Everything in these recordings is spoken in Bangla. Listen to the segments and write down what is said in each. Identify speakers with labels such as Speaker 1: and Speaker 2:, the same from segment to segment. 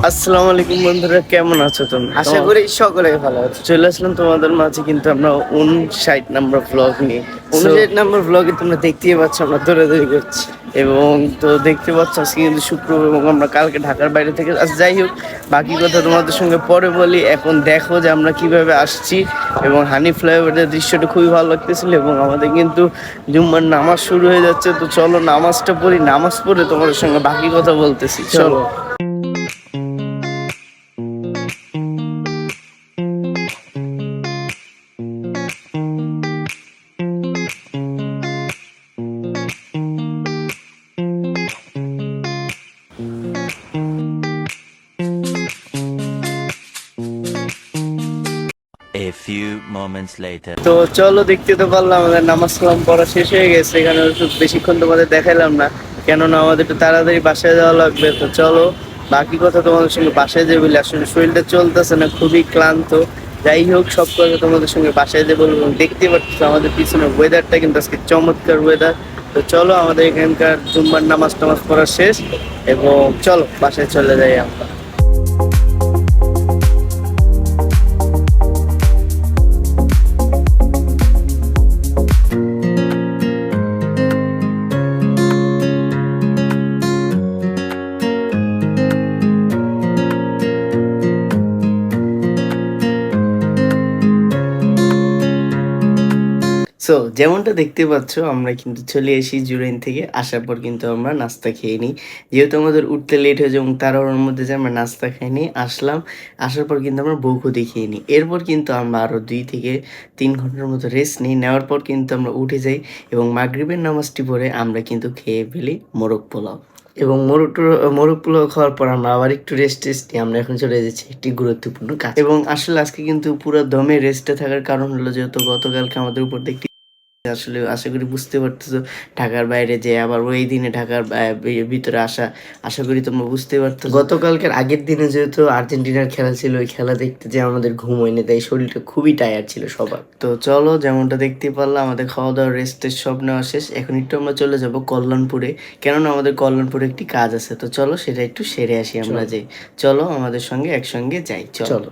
Speaker 1: আসসালামু আলাইকুম বন্ধুরা, কেমন আছো তুমি?
Speaker 2: আশা করি সকলে ভালো আছে।
Speaker 1: চলে আসলাম তোমাদের মাঝে কিন্তু আমরা 59 নম্বর ব্লগ নিয়ে।
Speaker 2: 59 নম্বর ব্লগে তোমরা দেখতেই পাচ্ছ আমরা দৌড়াদৌড়ি করছি।
Speaker 1: এবং তো দেখতে পাচ্ছ আজকে কিন্তু শুক্রবার এবং আমরা কালকে ঢাকার বাইরে থেকে যাই হোক, বাকি কথা তোমাদের সঙ্গে পরে বলি। এখন দেখো যে আমরা কিভাবে আসছি এবং হানি ফ্লাইওভারের দৃশ্যটা খুবই ভালো লাগতেছিল এবং আমাদের কিন্তু জুম্মার নামাজ শুরু হয়ে যাচ্ছে। তো চলো নামাজটা পড়ি, নামাজ পড়ে তোমাদের সঙ্গে বাকি কথা বলতেছি। চলো।
Speaker 3: A few moments later.
Speaker 1: তো চলো, দেখতে তো পারলাম আমাদের নামাজ কালাম পড়া শেষ হয়ে গেছে। এখানে বেশিক্ষণ তোমাদের দেখাইলাম না, কেননা আমাদের একটু তাড়াতাড়ি বাসায় যাওয়া লাগবে। তো চলো বাকি কথা তোমাদের সঙ্গে বাসায় যাই বলি। আসলে শরীরটা চলতেছে না, খুবই ক্লান্ত। যাই হোক, সব কথা তোমাদের সঙ্গে বাসায় যাই বলবো। দেখতে পাচ্ছ আমাদের পিছনে ওয়েদারটা কিন্তু আজকে চমৎকার ওয়েদার। তো চলো, আমাদের এখানকার জুম্মার নামাজ টামাজ পড়া শেষ এবং চলো বাসায় চলে যাই আমরা। সো যেমনটা দেখতে পাচ্ছ, আমরা কিন্তু চলে এসি জুরাইন থেকে। আসার পর কিন্তু আমরা নাস্তা খেয়ে নিই, যেহেতু আমাদের উঠতে লেট হয়ে যায় এবং তাড়াহুড়োর মধ্যে যে আমরা নাস্তা খাই নিই আসলাম। আসার পর কিন্তু আমরা বউখুদি খেয়ে নিই। এরপর কিন্তু আমরা আরও 2 থেকে 3 ঘন্টার মতো রেস্ট নিই। নেওয়ার পর কিন্তু আমরা উঠে যাই এবং মাগরিবের নামাজটি পড়ে আমরা কিন্তু খেয়ে ফেলি মোরগ পোলাও। এবং মোরগ পোলাও খাওয়ার পর আমরা আবার একটু রেস্ট নিই। আমরা এখন চলে যাচ্ছি একটি গুরুত্বপূর্ণ কাজ। এবং আসলে আজকে কিন্তু পুরো দমে রেস্টে থাকার কারণ হলো, যেহেতু গতকালকে আমাদের উপর দেখতে আসলে আশা করি বুঝতে পারতেছো, ঢাকার বাইরে যে আবার ওই দিনে ঢাকার ভিতরে আসা, আশা করি তোমরা বুঝতে পারতো। গতকালকের আগের দিনে যেহেতু আর্জেন্টিনার খেলা ছিল, ওই খেলা দেখতে যে আমাদের ঘুম হয়নি, তাই শরীরটা খুবই টায়ার্ড ছিল সবার। তো চলো, যেমনটা দেখতে পারলাম আমাদের খাওয়া দাওয়া রেস্টের সব নেওয়া শেষ। এখন একটু আমরা চলে যাব কল্যাণপুরে, কেননা আমাদের কল্যাণপুরে একটি কাজ আছে। তো চলো সেটা একটু সেরে আসি আমরা। যে চলো আমাদের সঙ্গে একসঙ্গে যাই। চলো।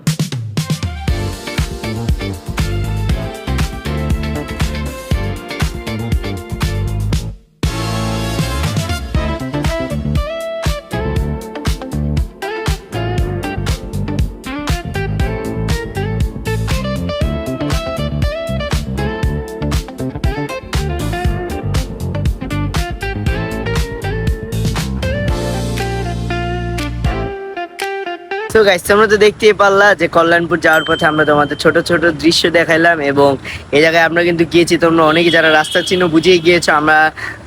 Speaker 1: তো গাইস, তোমরা তো দেখতেই পারলা যে কল্যাণপুর যাওয়ার পথে আমরা তোমাদের ছোট ছোট দৃশ্য দেখাইলাম এবং এই জায়গায় আমরা কিন্তু গিয়েছি। তোমরা অনেকে যারা রাস্তা চিহ্ন বুঝিয়ে গিয়েছো, আমরা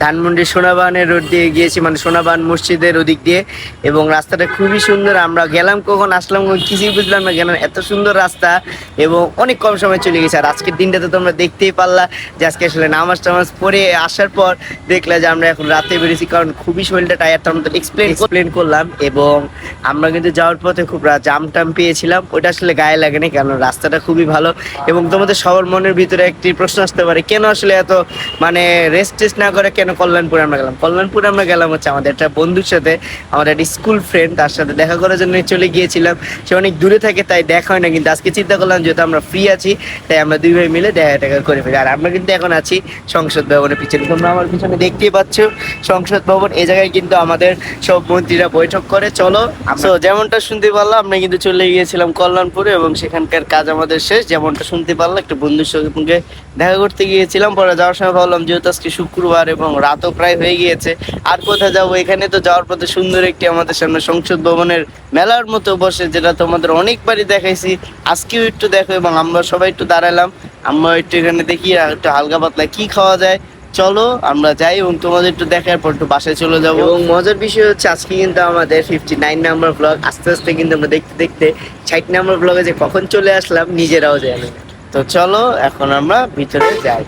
Speaker 1: ধানমন্ডির সোনাবাগানের রোড দিয়ে গিয়েছি, মানে সোনাবাগান মসজিদের ওদিক দিয়ে। এবং রাস্তাটা খুবই সুন্দর। আমরা গেলাম কখন আসলাম কিছুই বুঝলাম না, গেলাম এত সুন্দর রাস্তা এবং অনেক কম সময় চলে গেছে। আর আজকের দিনটাতে তোমরা দেখতেই পারলা যে আজকে আসলে নামাজ টামাজ পড়ে আসার পর দেখলা যে আমরা এখন রাতে বেরিয়েছি, কারণ খুবই শরীরটা টায়ার। তো আমরা এক্সপ্লেন করলাম এবং আমরা কিন্তু যাওয়ার পথে খুব জাম টাম পেয়েছিলাম, ওটা আসলে গায়ে লাগেনি, কারণ রাস্তাটা খুবই ভালো। এবং তোমাদের সবার মনের ভিতরে একটি প্রশ্ন আসতে পারে, কেন আসলে এত মানে রেস্ট না করে কেন কল্যাণপুরে আমরা গেলাম। কল্যাণপুরে আমরা গেলাম হচ্ছে আমাদের একটা বন্ধুর সাথে, আমাদের একটা স্কুল ফ্রেন্ড, তার সাথে দেখা করার জন্য চলে গিয়েছিলাম। সে অনেক দূরে থাকে, তাই দেখা হয় না, কিন্তু আজকে চিন্তা করলাম যেহেতু আমরা ফ্রি আছি, তাই আমরা 2 ভাই মিলে দেখা করে ফেলি। আর আমরা কিন্তু এখন আছি সংসদ ভবনের পিছনে। তোমরা আমার পিছনে দেখতেই পাচ্ছ সংসদ ভবন। এই জায়গায় কিন্তু আমাদের সব মন্ত্রীরা বৈঠক করে। চলো, যেমনটা শুনতে পারলাম আমরা কিন্তু চলে গিয়েছিলাম কল্যাণপুরে এবং সেখানকার কাজ আমাদের শেষ। যেমনটা শুনতে পারলাম একটা বন্ধুর সঙ্গে দেখা করতে গিয়েছিলাম। পরে যাওয়ার সময় ভাবলাম যেহেতু আজকে শুক্রবার এবং রাতও প্রায় হয়ে গিয়েছে, আর কোথায় যাবো, এখানে তো যাওয়ার পথে সুন্দর একটি আমাদের সামনে সংসদ ভবনের মেলার মতো বসে, যেটা তোমাদের অনেকবারই দেখাইছি, আজকেও একটু দেখো। এবং আমরা সবাই একটু দাঁড়ালাম, আমরা একটু এখানে দেখি একটু হালকা পাতলা কি খাওয়া যায়। চলো আমরা যাই এবং তোমাদের একটু দেখার পর একটু বাসায় চলে যাবো। এবং মজার বিষয় হচ্ছে আজকে কিন্তু আমাদের 59 নম্বর ব্লগ। আস্তে আস্তে কিন্তু আমরা দেখতে দেখতে 60 নম্বর ব্লগে যে কখন চলে আসলাম নিজেরাও জানি। তো চলো এখন আমরা ভিতরে যাই।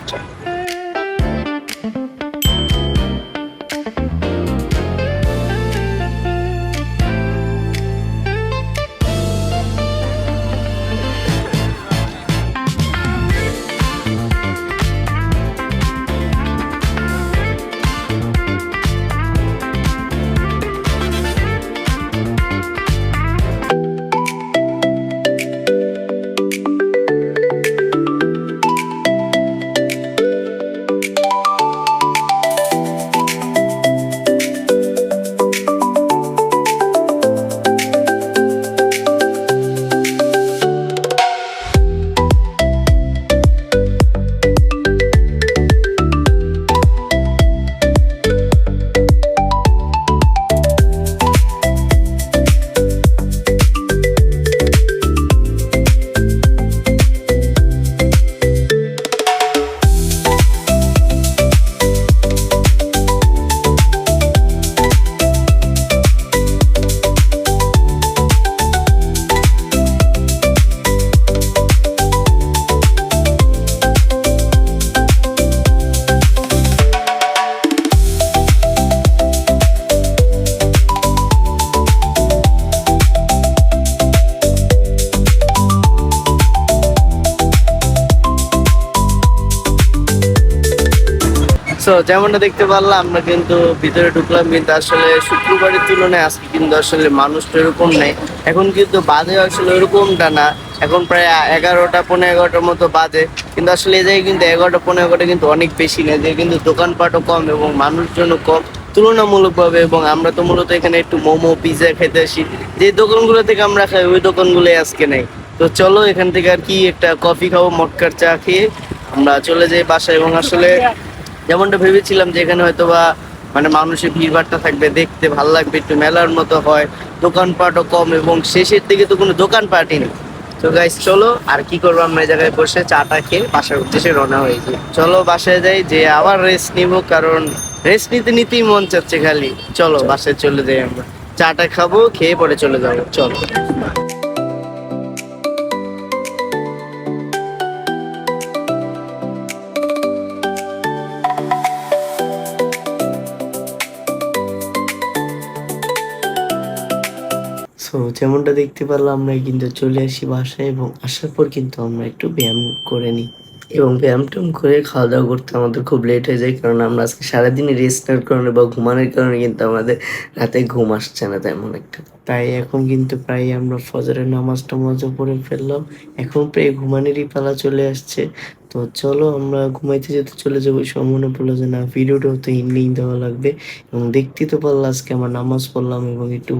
Speaker 2: সো যেমনটা দেখতে পারলাম আমরা কিন্তু ভিতরে ঢুকলাম, কিন্তু আসলে শুক্রবারের তুলনায় আজকে কিন্তু আসলে মানুষটা এরকম নেই। এখন কিন্তু বাজে আসলে ওরকমটা না, এখন প্রায় 11টা 11:15 মতো বাজে, কিন্তু আসলে এই জায়গায় কিন্তু 11টা 11:15 কিন্তু অনেক বেশি না, যে কিন্তু দোকানপাটও কম এবং মানুষজনও কম তুলনামূলকভাবে। এবং আমরা তো মূলত এখানে একটু মোমো পিৎজা খেতে আসি, যে দোকানগুলো থেকে আমরা খাই ওই দোকানগুলোই আজকে নেই। তো চলো এখান থেকে আর কি একটা কফি খাবো, মটকার চা খেয়ে আমরা চলে যাই বাসায়। এবং আসলে যেমনটা ভেবেছিলাম যে এখানে হয়তো বা মানে মানুষের ভিড়ভাড়টা থাকবে, দেখতে ভালো লাগবে, একটু মেলার মতো হয়, দোকানপাটও কম এবং শেষের দিকে তো কোনো দোকানপাটই নেই। তো গাইস চলো আর কি করবো, আমরা এই জায়গায় বসে চাটা খেয়ে বাসার উদ্দেশ্যে রওনা হয়ে যাই। চলো বাসায় যাই, যে আবার রেস্ট নিব, কারণ রেস্ট নিতে নিতেই মন চাচ্ছে খালি। চলো বাসায় চলে যাই, আমরা চাটা খাবো, খেয়ে পরে চলে যাবো, চলো। সো যেমনটা দেখতে পারলাম আমরা কিন্তু চলে আসি বাসায়, এবং আসার পর কিন্তু আমরা একটু ব্যায়াম করে নিই, এবং ব্যায়াম ট্যায়াম করে খাওয়া দাওয়া করতে আমাদের খুব লেট হয়ে যায়, কারণ আমরা আজকে সারাদিনই রেস্ট নেওয়ার কারণে বা ঘুমানোর কারণে কিন্তু আমাদের রাতে ঘুম আসছে না তেমন একটা। তাই এখন কিন্তু প্রায় আমরা ফজরের নামাজ টামাজও পড়ে ফেললাম, এখন প্রায় ঘুমানোরই পালা চলে আসছে। তো চলো আমরা ঘুমাইতে যেতে চলে যাবো। ওই সময় মনে পড়লো যে না, ভিডিওটাও তো এন্ডিং দেওয়া লাগবে, এবং দেখতেই তো পারলাম আজকে আমার নামাজ পড়লাম এবং একটু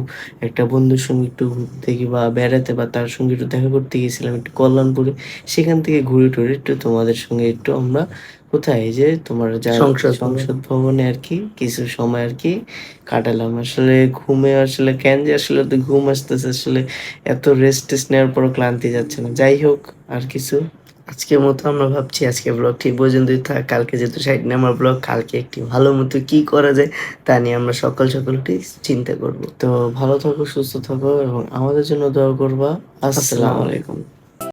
Speaker 2: একটা বন্ধুর সঙ্গে একটু ঘুরতে বা বেড়াতে বা তার সঙ্গে একটু দেখা করতে গেছিলাম একটু কল্যাণপুরে। সেখান থেকে ঘুরে টুরে একটু তোমাদের সঙ্গে একটু আমরা কোথায়, এই যে তোমার যা সংসদ ভবনে আর কি কিছু সময় আর কি কাটালাম। আসলে ঘুমে আসলে কেন যে আসলে তো ঘুম আসতেছে, আসলে এত রেস্ট টেস্ট নেওয়ার পরও ক্লান্তি যাচ্ছে না। যাই হোক, আর কিছু আজকের মতো আমরা ভাবছি আজকে ব্লগ ঠিক পর্যন্তই থাক। কালকে যেহেতু 60 নম্বর ব্লগ, কালকে একটি ভালো মতো কি করা যায় তা নিয়ে আমরা সকাল সকাল উঠে চিন্তা করব। তো ভালো থাকো, সুস্থ থাকো এবং আমাদের জন্য দোয়া করবা। আসসালামু আলাইকুম।